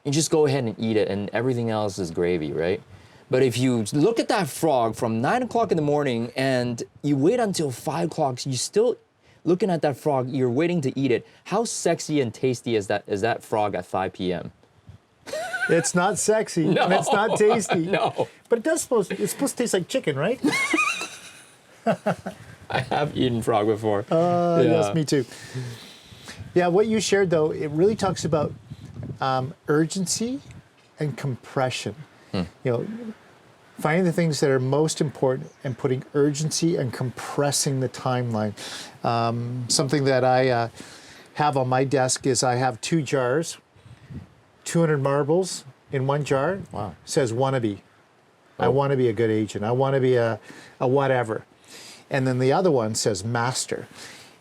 B: you just go ahead and eat it and everything else is gravy, right? But if you look at that frog from 9 o'clock in the morning and you wait until 5 o'clock, you still looking at that frog, you're waiting to eat it. How sexy and tasty is that frog at 5 p.m.?
A: It's not sexy
B: No.
A: and it's not tasty.
B: No.
A: But it's supposed to taste like chicken, right?
B: I have eaten frog before.
A: Yes, me too. Yeah, what you shared though, it really talks about urgency and compression. You know, finding the things that are most important and putting urgency and compressing the timeline. Something that I have on my desk is I have 2 jars, 200 marbles in one jar.
B: Wow.
A: Says wannabe. I
B: Oh.
A: want to be a good agent. I want to be a whatever. And then the other one says master.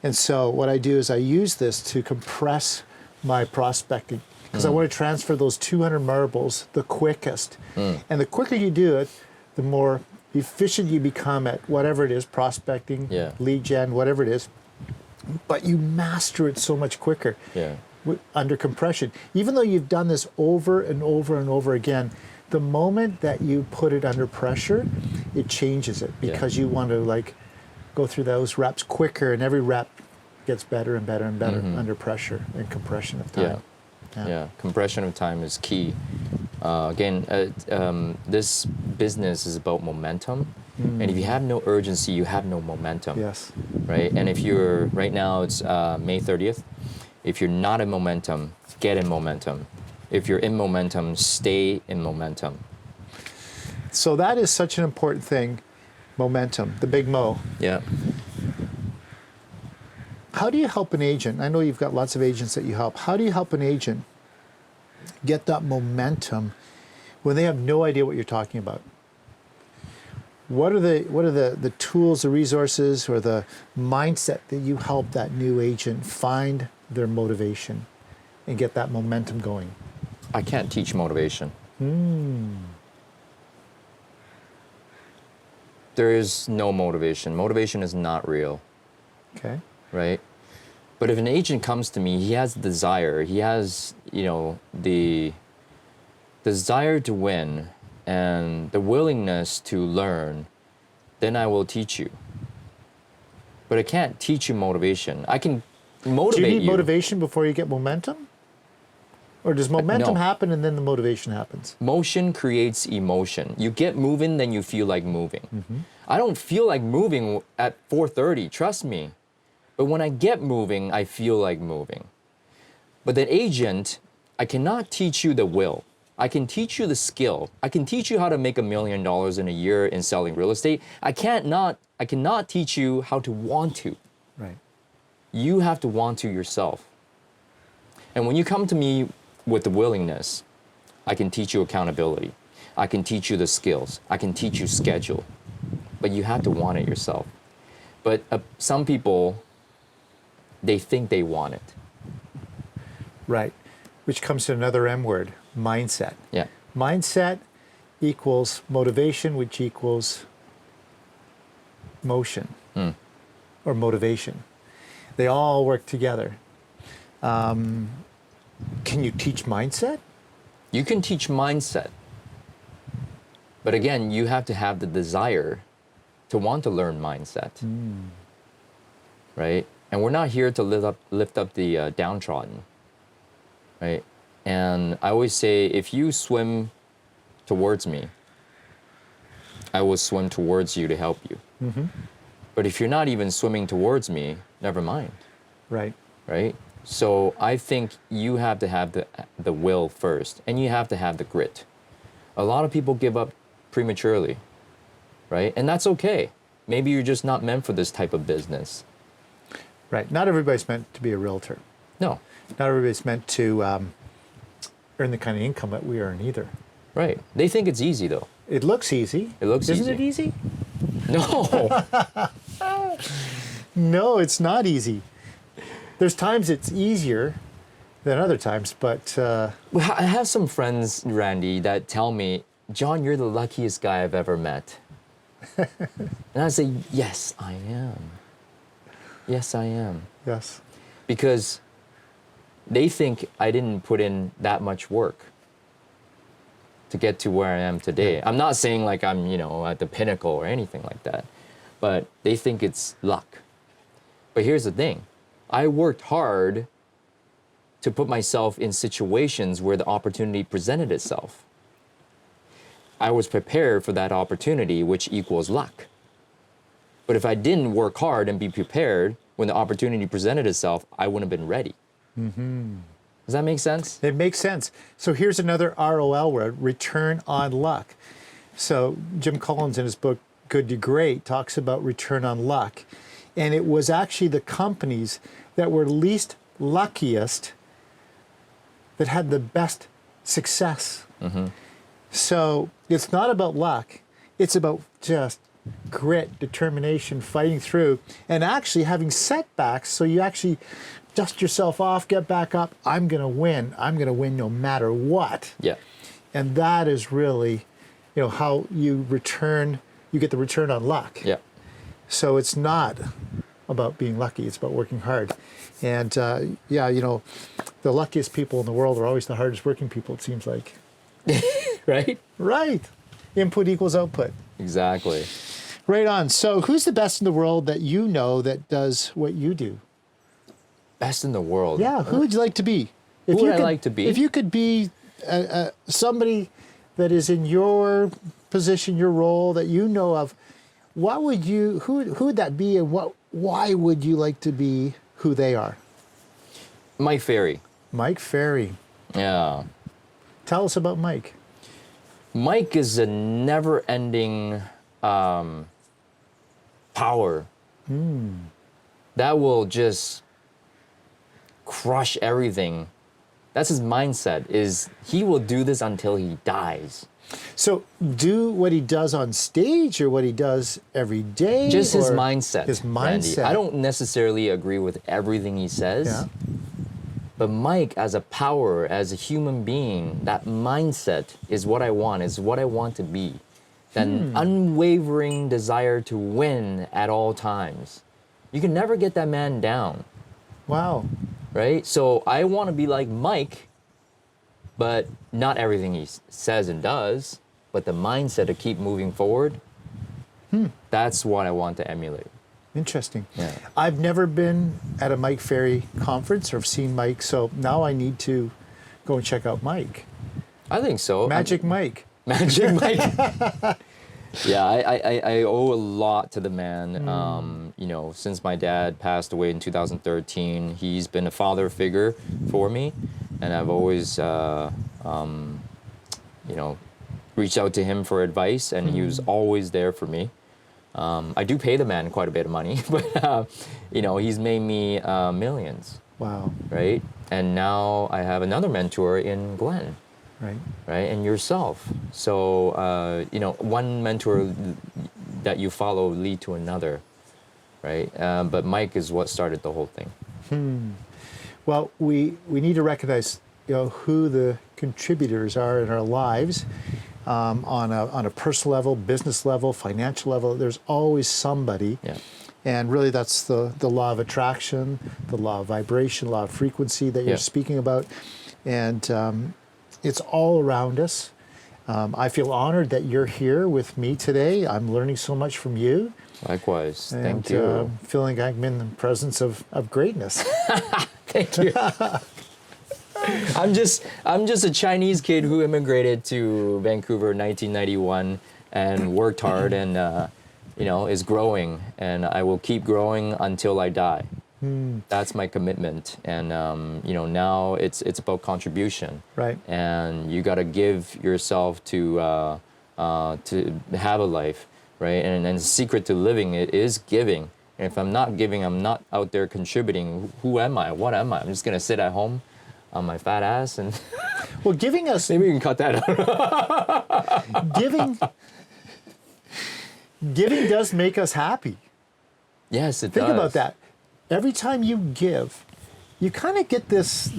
A: And so what I do is I use this to compress my prospecting because I want to transfer those 200 marbles the quickest. And the quicker you do it, the more efficient you become at whatever it is, prospecting,
B: Yeah.
A: lead gen, whatever it is. But you master it so much quicker
B: Yeah.
A: under compression. Even though you've done this over and over and over again, the moment that you put it under pressure, it changes it because you want to like go through those reps quicker, and every rep gets better and better and better under pressure and compression of time.
B: Yeah, compression of time is key. This business is about momentum, and if you have no urgency, you have no momentum.
A: Yes.
B: Right? And if you're, right now it's May 30th, if you're not in momentum, get in momentum. If you're in momentum, stay in momentum.
A: So that is such an important thing, momentum, the big mo.
B: Yeah.
A: How do you help an agent? I know you've got lots of agents that you help. How do you help an agent get that momentum when they have no idea what you're talking about? What are the tools, the resources, or the mindset that you help that new agent find their motivation and get that momentum going?
B: I can't teach motivation. There is no motivation. Motivation is not real.
A: Okay.
B: Right? But if an agent comes to me, he has desire. He has, the desire to win and the willingness to learn, then I will teach you. But I can't teach you motivation. I can motivate
A: Do you need
B: you.
A: motivation before you get momentum? Or does momentum
B: no.
A: happen and then the motivation happens?
B: Motion creates emotion. You get moving, then you feel like moving. I don't feel like moving at 4:30, trust me. But when I get moving, I feel like moving. But the agent, I cannot teach you the will. I can teach you the skill. I can teach you how to make $1 million in a year in selling real estate. I cannot teach you how to want to.
A: Right.
B: You have to want to yourself. And when you come to me with the willingness, I can teach you accountability. I can teach you the skills. I can teach you schedule. but you have to want it yourself. But some people, they think they want it.
A: Right. Which comes to another M word, mindset.
B: Yeah.
A: Mindset equals motivation, which equals motion or motivation. They all work together. Can you teach mindset?
B: You can teach mindset. But again, you have to have the desire to want to learn mindset. Right? And we're not here to lift up the downtrodden. Right? And I always say, if you swim towards me, I will swim towards you to help you. But if you're not even swimming towards me, never mind.
A: Right.
B: Right? So I think you have to have the will first, and you have to have the grit. A lot of people give up prematurely, right? And that's okay. Maybe you're just not meant for this type of business.
A: Right. Not everybody's meant to be a realtor.
B: No.
A: Not everybody's meant to earn the kind of income that we earn either.
B: Right. They think it's easy, though.
A: It looks easy.
B: It looks
A: Isn't
B: easy.
A: it easy?
B: No.
A: No, it's not easy. There's times it's easier than other times, but
B: Well, I have some friends, Randy, that tell me, John, you're the luckiest guy I've ever met. And I say, yes, I am. Yes, I am.
A: yes.
B: Because they think I didn't put in that much work to get to where I am today. I'm not saying like I'm, at the pinnacle or anything like that, but they think it's luck. But here's the thing. I worked hard to put myself in situations where the opportunity presented itself. I was prepared for that opportunity, which equals luck. But if I didn't work hard and be prepared when the opportunity presented itself, I wouldn't have been ready. Does that make sense?
A: It makes sense. So here's another ROL word, return on luck. So Jim Collins in his book, Good to Great, talks about return on luck. And it was actually the companies that were least luckiest that had the best success. So it's not about luck. It's about just grit, determination, fighting through, and actually having setbacks so you actually dust yourself off, get back up. I'm going to win. I'm going to win no matter what.
B: Yeah.
A: And that is really, how you get the return on luck.
B: Yeah.
A: So it's not about being lucky. It's about working hard. And the luckiest people in the world are always the hardest working people, it seems like.
B: Right?
A: Right. Input equals output.
B: Exactly.
A: Right on. So who's the best in the world that you know that does what you do?
B: Best in the world.
A: Yeah, who would you like to be?
B: Who would I like to be?
A: If you could be somebody that is in your position, your role that you know of, who would that be, and why would you like to be who they are?
B: Mike Ferry.
A: Mike Ferry.
B: Yeah.
A: Tell us about Mike.
B: Mike is a never-ending power that will just crush everything. That's his mindset, is he will do this until he dies.
A: So do what he does on stage or what he does every day?
B: Just his
A: or
B: mindset.
A: His
B: Randy.
A: mindset.
B: I don't necessarily agree with everything he says.
A: Yeah.
B: But Mike, as a power, as a human being, that mindset is what I want, is what I want to be. That unwavering desire to win at all times. You can never get that man down,
A: Wow.
B: right? So I want to be like Mike, but not everything he says and does, but the mindset to keep moving forward, that's what I want to emulate.
A: Interesting.
B: Yeah.
A: I've never been at a Mike Ferry conference or seen Mike, so now I need to go and check out Mike.
B: I think so.
A: Magic Mike.
B: Magic Mike. Yeah, I owe a lot to the man. Since my dad passed away in 2013, he's been a father figure for me, and I've always, reached out to him for advice, and he was always there for me. I do pay the man quite a bit of money, but he's made me millions,
A: Wow.
B: right? And now I have another mentor in Glenn.
A: Right.
B: Right, and yourself. So, one mentor that you follow lead to another, right? But Mike is what started the whole thing.
A: Well, we need to recognize, who the contributors are in our lives, on a personal level, business level, financial level. There's always somebody.
B: Yeah.
A: And really, that's the law of attraction, the law of vibration, law of frequency that you're
B: Yeah.
A: speaking about. And it's all around us. I feel honored that you're here with me today. I'm learning so much from you.
B: Likewise.
A: And,
B: Thank you.
A: Feeling I'm in the presence of greatness.
B: Thank you. I'm just a Chinese kid who immigrated to Vancouver in 1991 and worked hard and is growing, and I will keep growing until I die. That's my commitment, and now it's about contribution.
A: Right.
B: And you got to give yourself to have a life, right? And the secret to living it is giving. And if I'm not giving, I'm not out there contributing. Who am I? What am I? I'm just gonna sit at home on my fat ass and
A: Well, giving us
B: maybe we can cut that out.
A: giving does make us happy.
B: Yes, it
A: Think
B: does.
A: about that. Every time you give, you kind of get this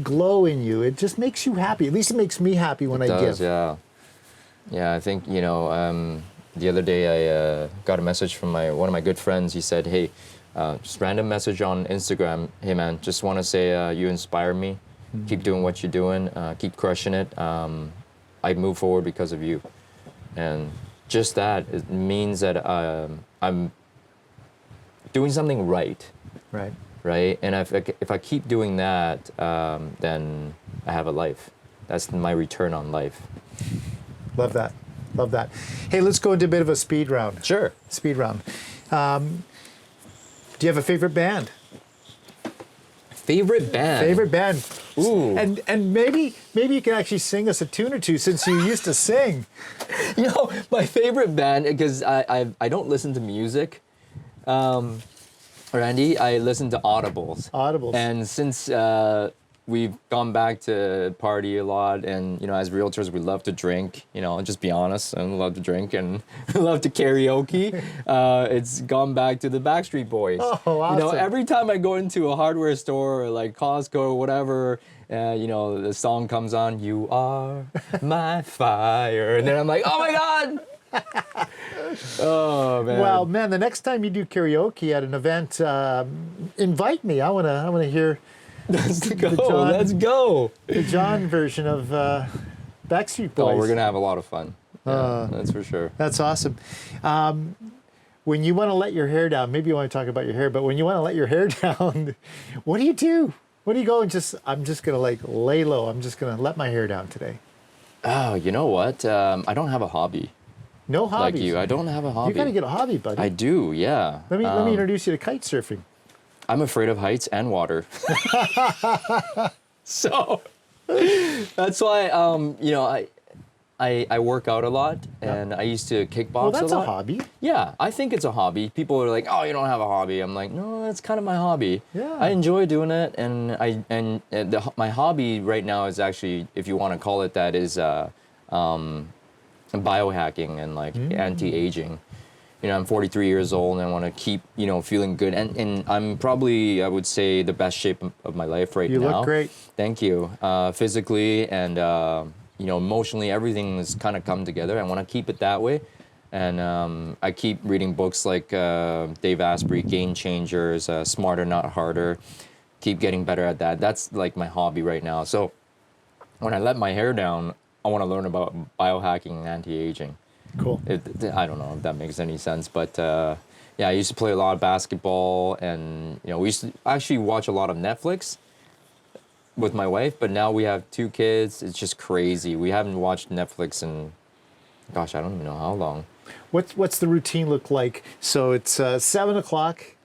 A: glow in you. It just makes you happy. At least it makes me happy when I
B: does,
A: give.
B: yeah. Yeah, I think, the other day I got a message from one of my good friends. He said, hey, just random message on Instagram. Hey, man, just want to say you inspire me. Keep doing what you're doing. Keep crushing it. I move forward because of you. And just that, it means that I'm doing something right.
A: Right.
B: Right? And if I keep doing that, then I have a life. That's my return on life.
A: Love that. Love that. Hey, let's go into a bit of a speed round.
B: Sure.
A: Speed round. Do you have a favorite band?
B: Favorite band?
A: Favorite band.
B: Ooh.
A: And maybe you can actually sing us a tune or two since you used to sing.
B: My favorite band, because I don't listen to music, Randy, I listen to audibles.
A: Audibles.
B: And since we've gone back to party a lot, and as realtors we love to drink, I'll just be honest, I love to drink and love to karaoke. It's gone back to the Backstreet Boys.
A: Oh, awesome.
B: Every time I go into a hardware store or like Costco or whatever, the song comes on, "You Are My Fire," and then I'm like, oh my God. Oh man.
A: Well, man, the next time you do karaoke at an event, invite me. I wanna hear
B: Let's go.
A: John-
B: Let's go.
A: the John version of Backstreet Boys.
B: Oh, we're gonna have a lot of fun. Yeah, that's for sure.
A: That's awesome. When you want to let your hair down, maybe you want to talk about your hair, but when you want to let your hair down, what do you do? What do you go and I'm just going to lay low. I'm just going to let my hair down today.
B: Oh, you know what? I don't have a hobby
A: No hobbies.
B: like you. I don't have a hobby.
A: You got to get a hobby, buddy.
B: I do, yeah.
A: Let me introduce you to kite surfing.
B: I'm afraid of heights and water. So that's why I work out a lot, and I used to kickbox
A: Well, that's
B: a
A: a
B: lot.
A: hobby.
B: Yeah, I think it's a hobby. People are like, "Oh, you don't have a hobby." I'm like, "No, that's kind of my hobby.
A: Yeah.
B: I enjoy doing it, and my hobby right now is actually, if you want to call it that, is biohacking and anti-aging. I'm 43 years old, and I want to keep feeling good, and I'm probably, I would say, the best shape of my life right now.
A: You look great.
B: Thank you. Physically and emotionally, everything has kind of come together. I want to keep it that way. And I keep reading books like Dave Asprey, Game Changers, Smarter, Not Harder. Keep getting better at that. That's like my hobby right now. So when I let my hair down, I want to learn about biohacking and anti-aging.
A: Cool.
B: I don't know if that makes any sense, but I used to play a lot of basketball, and we used to actually watch a lot of Netflix with my wife, but now we have 2 kids. It's just crazy. We haven't watched Netflix in, gosh, I don't even know how long.
A: What's the routine look like? So it's 7 o'clock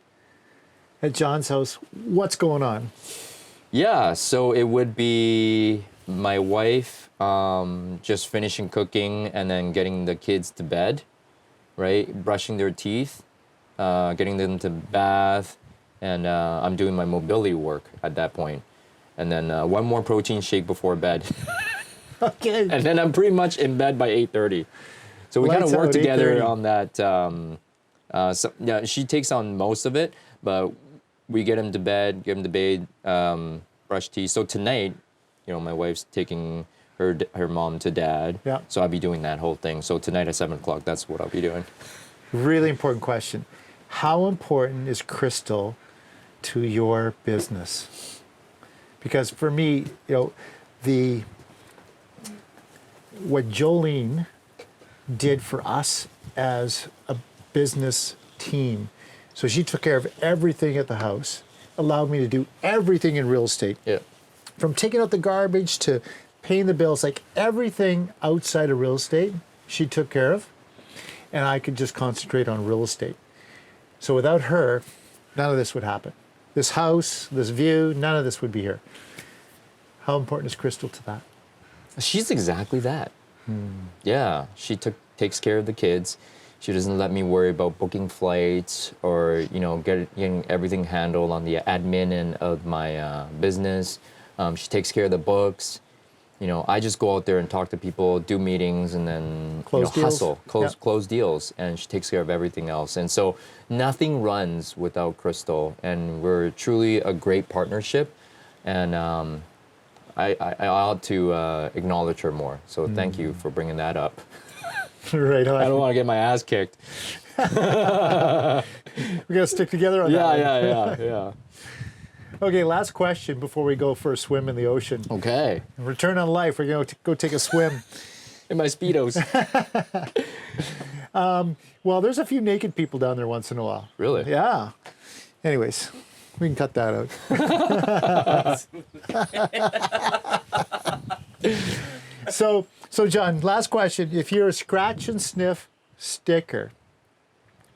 A: at John's house. What's going on?
B: Yeah, so it would be my wife just finishing cooking and then getting the kids to bed, right? Brushing their teeth, getting them to bath, and I'm doing my mobility work at that point. And then one more protein shake before bed.
A: Okay.
B: And then I'm pretty much in bed by 8:30. So we kind of
A: Lights
B: work
A: out,
B: together
A: 8:30.
B: on that. So, yeah, she takes on most of it, but we get him to bed, give him to bathe, brush teeth. So tonight, my wife's taking her mom to dad.
A: Yeah.
B: So I'll be doing that whole thing. So tonight at 7 o'clock, that's what I'll be doing.
A: Really important question. How important is crystal to your business? Because for me, what Jolene did for us as a business team. So she took care of everything at the house, allowed me to do everything in real estate.
B: Yeah.
A: From taking out the garbage to paying the bills, like everything outside of real estate, she took care of. And I could just concentrate on real estate. So without her, none of this would happen. This house, this view, none of this would be here. How important is Crystal to that?
B: She's exactly that. Yeah, she takes care of the kids. She doesn't let me worry about booking flights or getting everything handled on the admin end of my business. She takes care of the books. I just go out there and talk to people, do meetings, and then
A: Close deals.
B: hustle, close deals. And she takes care of everything else. And so nothing runs without Crystal. And we're truly a great partnership. And I ought to acknowledge her more. So thank you for bringing that up.
A: Right on.
B: I don't want to get my ass kicked.
A: We got to stick together on that one.
B: Yeah.
A: Okay, last question before we go for a swim in the ocean.
B: Okay.
A: Return on life. We're going to go take a swim.
B: In my Speedos.
A: Well, there's a few naked people down there once in a while.
B: Really?
A: Yeah. Anyways, we can cut that out. So John, last question. If you're a scratch and sniff sticker,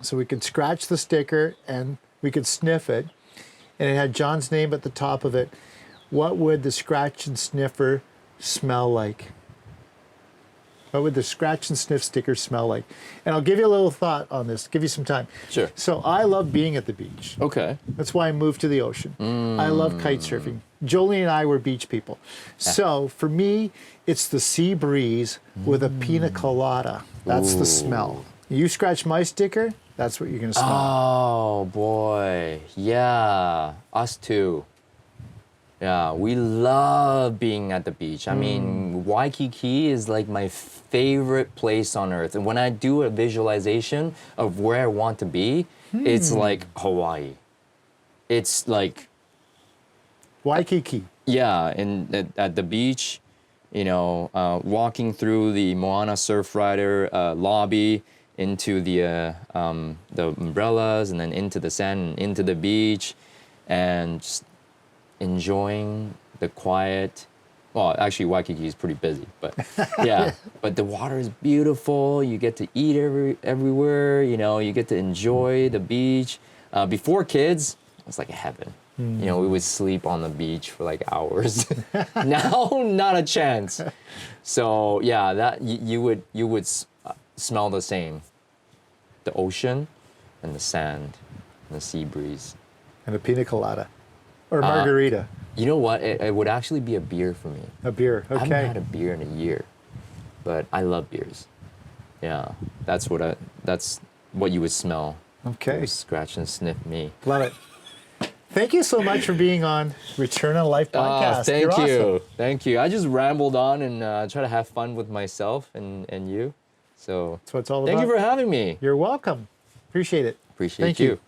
A: so we could scratch the sticker and we could sniff it, and it had John's name at the top of it, what would the scratch and sniffer smell like? What would the scratch and sniff sticker smell like? And I'll give you a little thought on this, give you some time.
B: Sure.
A: So I love being at the beach.
B: Okay.
A: That's why I moved to the ocean. I love kite surfing. Jolie and I were beach people. So for me, it's the sea breeze with a pina colada. That's the smell. You scratch my sticker, that's what you're going to smell.
B: Oh, boy. Yeah. Us too. Yeah, we love being at the beach. I mean, Waikiki is like my favorite place on earth. And when I do a visualization of where I want to be, it's like Hawaii. It's like,
A: Waikiki.
B: yeah, at the beach, walking through the Moana Surfrider lobby into the umbrellas and then into the sand and into the beach and just enjoying the quiet. Well, actually, Waikiki is pretty busy, but yeah. But the water is beautiful. You get to eat everywhere. You get to enjoy the beach. Before kids, it was like heaven. We would sleep on the beach for like hours. Now, not a chance. So yeah, that you would smell the same. The ocean and the sand and the sea breeze.
A: And a pina colada. Or margarita.
B: You know what? It would actually be a beer for me.
A: A beer.
B: I haven't
A: Okay.
B: had a beer in a year, but I love beers. Yeah, that's what you would smell.
A: Okay.
B: You would scratch and sniff me.
A: Love it. Thank you so much for being on Return on Life podcast.
B: Thank
A: You're
B: you.
A: awesome.
B: Thank you. I just rambled on and try to have fun with myself and you. So
A: That's what it's all about.
B: thank you for having me.
A: You're welcome. Appreciate it.
B: Appreciate
A: Thank
B: you.
A: you.